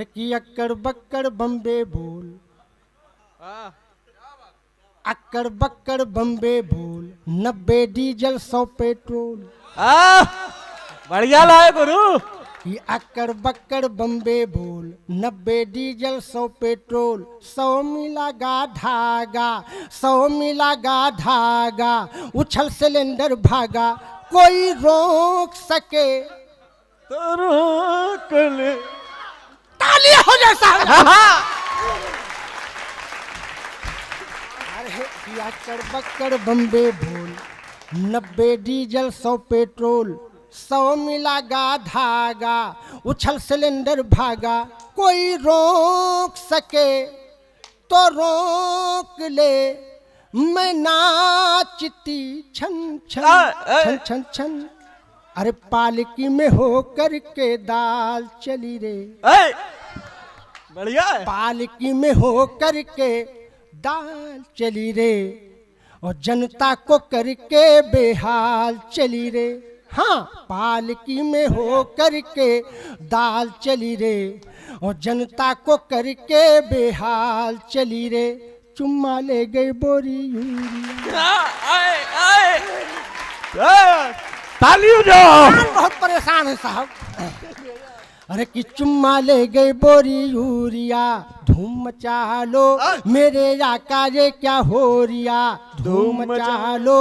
अरे कि अक्कड़ बक्कड़ बम्बे बोल, अक्कड़ बक्कड़ बम्बे बोल, 90 डीजल 100 पेट्रोल। बढ़िया लाए गुरु। कि अक्कड़ बक्कड़ बम्बे बोल, 90 डीजल 100 पेट्रोल। 100 मिला गा धागा, 100 मिला गा धागा, उछल सिलेंडर भागा, कोई रोक सके तो रोक ले। तालियां हो जाए साहब। अरे कि अक्कड़ बक्कड़ बम्बे बोल, 90 डीजल 100 पेट्रोल। 100 मिला गा धागा, उछल सिलेंडर भागा, कोई रोक सके तो रोक ले, मैं नाचती छन छन छन छन छन। अरे पालकी में हो करके दाल चली रे, बढ़िया है। पालकी में हो करके दाल चली रे, और जनता को करके बेहाल चली रे। हाँ, पालकी में हो करके दाल चली रे, और जनता को करके बेहाल चली रे। चुम्मा ले गई बोरी यूरिया। तालियों जो बहुत परेशान है साहब। अरे कि चुम्मा ले गई बोरी यूरिया, धूम मचा लो मेरे आका ये क्या हो रिया, धूम मचा लो।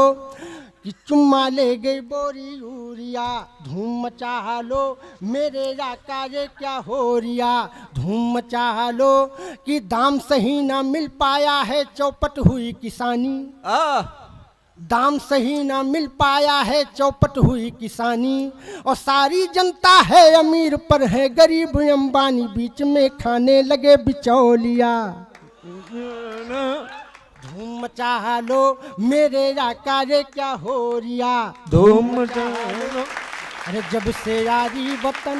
कि चुम्मा ले गई बोरी यूरिया, धूम मचा लो मेरे आका ये क्या हो रिया, धूम मचा लो। कि दाम सही ना मिल पाया है, चौपट हुई किसानी, दाम सही ना मिल पाया है, चौपट हुई किसानी। और सारी जनता है अमीर पर है गरीब अंबानी, बीच में खाने लगे बिचौलिया। धूम मचा लो मेरे आका ये क्या हो रिया, धूम मचा लो। अरे जब से यारी वतन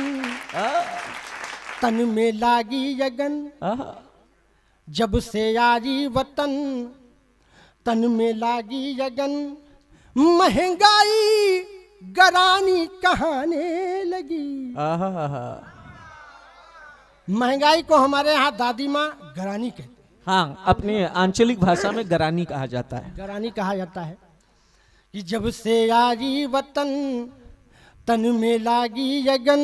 तन में लागी यगन, जब से यारी वतन तन में लागी यगन, महंगाई गरानी कहाने लगी। महंगाई को हमारे यहाँ दादी माँ गरानी कहते हैं। हाँ, अपनी आंचलिक भाषा में गरानी कहा जाता है। गरानी कहा जाता है। कि जब से यारी वतन तन में लागी यगन,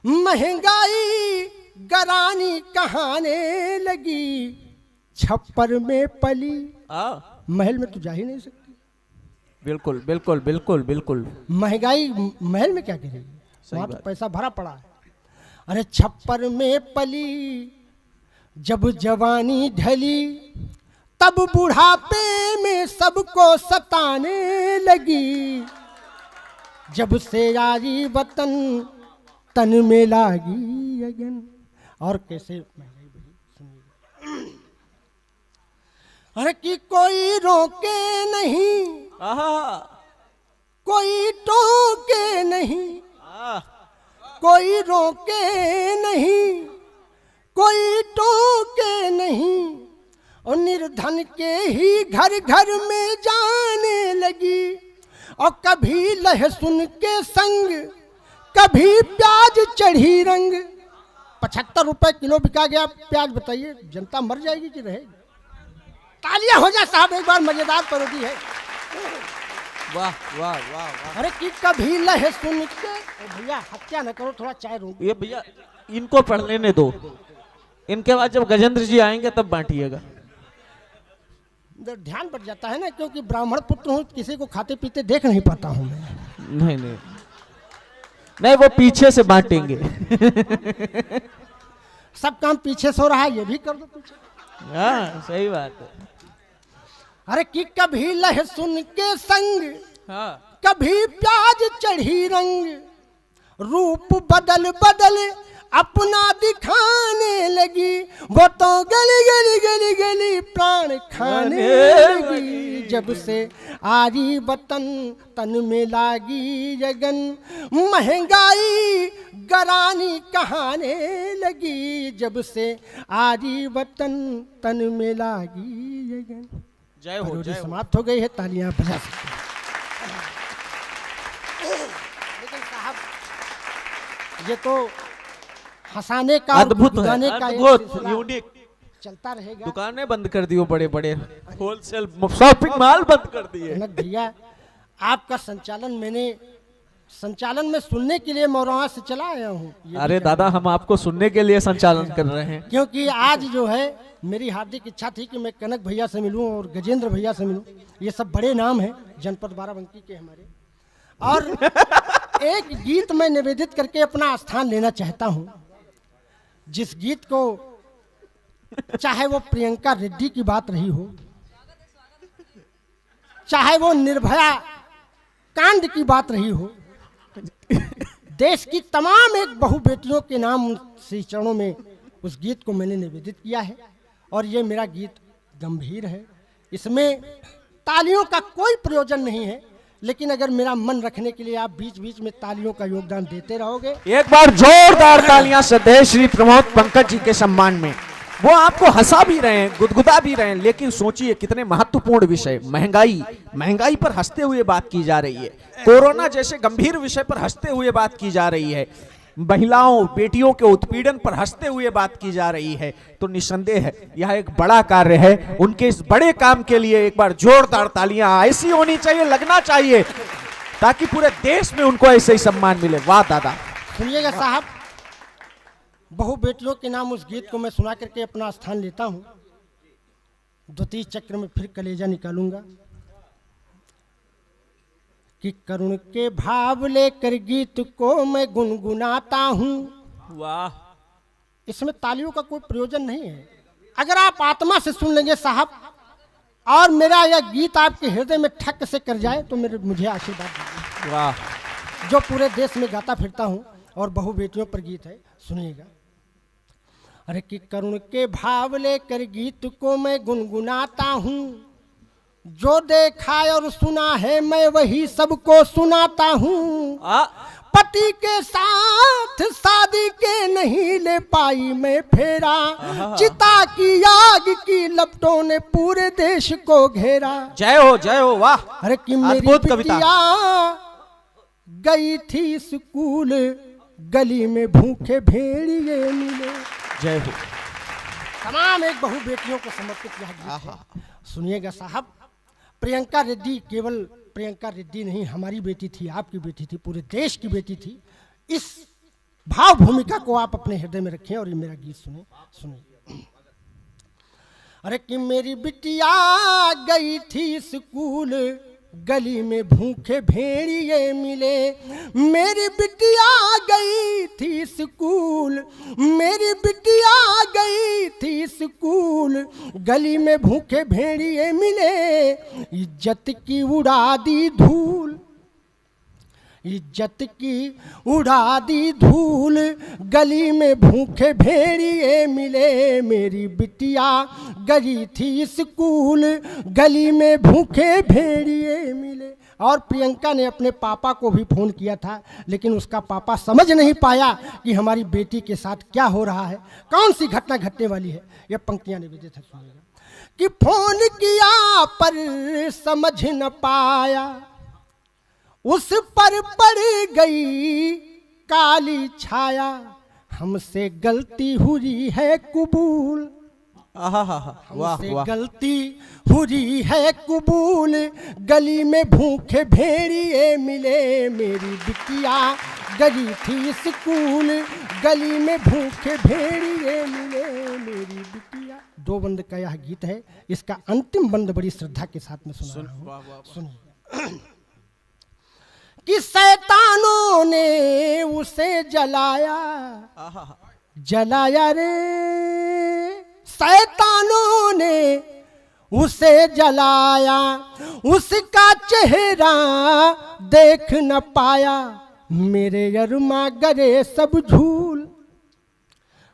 महंगाई गरानी कहाने लगी। छप्पर में पली महल में तू जा ही नहीं सकती। बिल्कुल बिल्कुल बिल्कुल बिल्कुल। महंगाई महल में क्या करेगी, वहां तो पैसा भरा पड़ा है। अरे छप्पर में पली जब जवानी ढली, तब बुढ़ापे में सबको सताने लगी। जब से यारी वतन तन में लागी यगन। और कैसे महंगाई बढ़ी सुनिए। अरे कि कोई रोके नहीं, कोई टोके नहीं, कोई रोके नहीं, कोई टोके नहीं। और निर्धन के ही घर घर में जाने लगी। और कभी लहसुन के संग कभी प्याज चढ़ी रंग। 75 रुपए किलो बिका गया प्याज, बताइए जनता मर जाएगी कि रहेगी। तालियां हो जाए साहब, एक बार मजेदार पैरोडी है। वाह वाह वाह वाह। अरे कि कभी लहसुन के, भैया हत्या न करो, थोड़ा चाय रोक। ये भैया इनको पढ़ लेने दो, इनके बाद जब गजेंद्र जी आएंगे तब बांटिएगा। ध्यान बढ़ जाता है ना, क्योंकि ब्राह्मण पुत्र हूँ, किसी को खाते पीते देख नहीं पाता हूँ मैं। नहीं नहीं नहीं, वो पीछे से बांटेंगे। सब काम पीछे से हो रहा है, ये भी कर दो पीछे। हाँ सही बात है। अरे कि कभी लहसुन के संग कभी प्याज चढ़ी रंग। रूप बदल बदल अपना दिखाने लगी। वो तो गली गली गली गली प्राण खाने लगी। जब से आरी वतन तन में लागी यगन। महंगाई गरानी कहाने लगी। जब से आरी वतन तन में लागी यगन। जय हो, जय हो। समाप्त हो गई है, तालियां बजा सकते हैं। लेकिन साहब ये तो हंसाने का और अद्भुत है, गुदगुदाने का एक अद्भुत, सिलसिला यूनिक। चलता रहेगा। दुकानें बंद कर दी हो, बड़े बड़े होलसेल शॉपिंग मॉल बंद कर दिए। कनक भैया, आपका संचालन में सुनने के लिए मौरवा से चला आया हूँ। अरे दादा, हम आपको सुनने के लिए संचालन कर रहे हैं। क्योंकि आज जो है मेरी हार्दिक इच्छा थी कि मैं कनक भैया से मिलूं और गजेंद्र भैया से मिलूं। ये सब बड़े नाम हैं जनपद बाराबंकी के हमारे। और एक गीत मैं निवेदित करके अपना स्थान लेना चाहता हूं, जिस गीत को चाहे वो प्रियंका रेड्डी की बात रही हो, चाहे वो निर्भया कांड की बात रही हो, देश की तमाम एक बहु बेटियों के नाम श्री चरणों में उस गीत को मैंने निवेदित किया है। और ये मेरा गीत गंभीर है, इसमें तालियों का कोई प्रयोजन नहीं है, लेकिन अगर मेरा मन रखने के लिए आप बीच बीच में तालियों का योगदान देते रहोगे। एक बार जोरदार तालियां सदैव श्री प्रमोद पंकज जी के सम्मान में। वो आपको हंसा भी रहे हैं, गुदगुदा भी रहे हैं, लेकिन सोचिए कितने महत्वपूर्ण विषय, महंगाई पर हंसते हुए बात की जा रही है, कोरोना जैसे गंभीर विषय पर हंसते हुए बात की जा रही है, महिलाओं बेटियों के उत्पीड़न पर हंसते हुए बात की जा रही है। तो निस्संदेह यह एक बड़ा कार्य है। उनके इस बड़े काम के लिए एक बार जोरदार तालियां ऐसी होनी चाहिए, लगना चाहिए, ताकि पूरे देश में उनको ऐसे ही सम्मान मिले। वाह दादा। सुनिएगा साहब, बहु बेटियों के नाम उस गीत को मैं सुना करके अपना स्थान लेता हूं। द्वितीय चक्र में फिर कलेजा निकालूंगा कि करुण के भाव लेकर गीत को मैं गुनगुनाता हूं। वाह। इसमें तालियों का कोई प्रयोजन नहीं है। अगर आप आत्मा से सुन लेंगे साहब, और मेरा यह गीत आपके हृदय में ठक से कर जाए, तो मुझे आशीर्वाद दीजिए। वाह। जो पूरे देश में गाता फिरता हूं और बहु बेटियों पर गीत है, सुनिएगा। अरे कि करुण के भाव लेकर गीत को मैं गुनगुनाता हूँ, जो देखा और सुना है मैं वही सबको सुनाता हूँ। पति के साथ शादी के नहीं ले पाई मैं फेरा, चिता की आग की लपटों ने पूरे देश को घेरा। जय हो वाह। अरे कि मेरी बिटिया गई थी स्कूल, गली में भूखे भेड़िए मिले। जय हो। तमाम एक बहु बेटियों को समर्पित यह गीत है। सुनिएगा साहब, प्रियंका रेड्डी केवल प्रियंका रेड्डी नहीं, हमारी बेटी थी, आपकी बेटी थी, पूरे देश की बेटी थी। इस भाव भूमिका को आप अपने हृदय में रखें और ये मेरा गीत सुनिए। अरे कि मेरी बिटिया गई थी स्कूल, गली में भूखे भेड़िए मिले। मेरी बिटिया गई थी स्कूल, मेरी बिटिया गई थी स्कूल, गली में भूखे भेड़िए मिले। इज्जत की उड़ा दी धूल, इज्जत की उड़ा दी धूल, गली में भूखे भेड़िए मिले। मेरी बिटिया गई थी स्कूल, गली में भूखे भेड़िए मिले। और प्रियंका ने अपने पापा को भी फोन किया था, लेकिन उसका पापा समझ नहीं पाया कि हमारी बेटी के साथ क्या हो रहा है, कौन सी घटना घटने वाली है। यह पंक्तियां निवेदित है, सुनिएगा। कि फोन किया पर समझ न पाया, उस पर पड़ गई काली छाया, हमसे गलती हुई है कबूल। हमसे गलती हुई है कबूल, गली में भूखे भेड़िए मिले। मेरी बिटिया गई थी स्कूल, गली में भूखे भेड़िए मिले। मेरी बिटिया। दो बंद का यह गीत है। इसका अंतिम बंद बड़ी श्रद्धा के साथ में सुना रहा हूं। सुनिए। कि शैतानों ने उसे जलाया, जलाया रे, शैतानों ने उसे जलाया, उसका चेहरा देख न पाया। मेरे अरमा गरे सब झूल,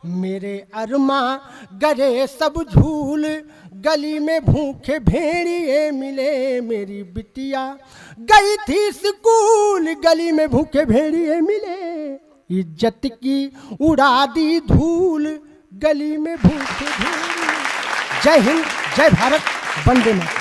मेरे अरमा गरे सब झूल, गली में भूखे भेड़िए मिले। मेरी बिटिया गई थी स्कूल, गली में भूखे भेड़िए मिले। इज्जत की उड़ा दी धूल, गली में भूखे भेड़िए। जय हिंद, जय भारत, वंदे मातरम।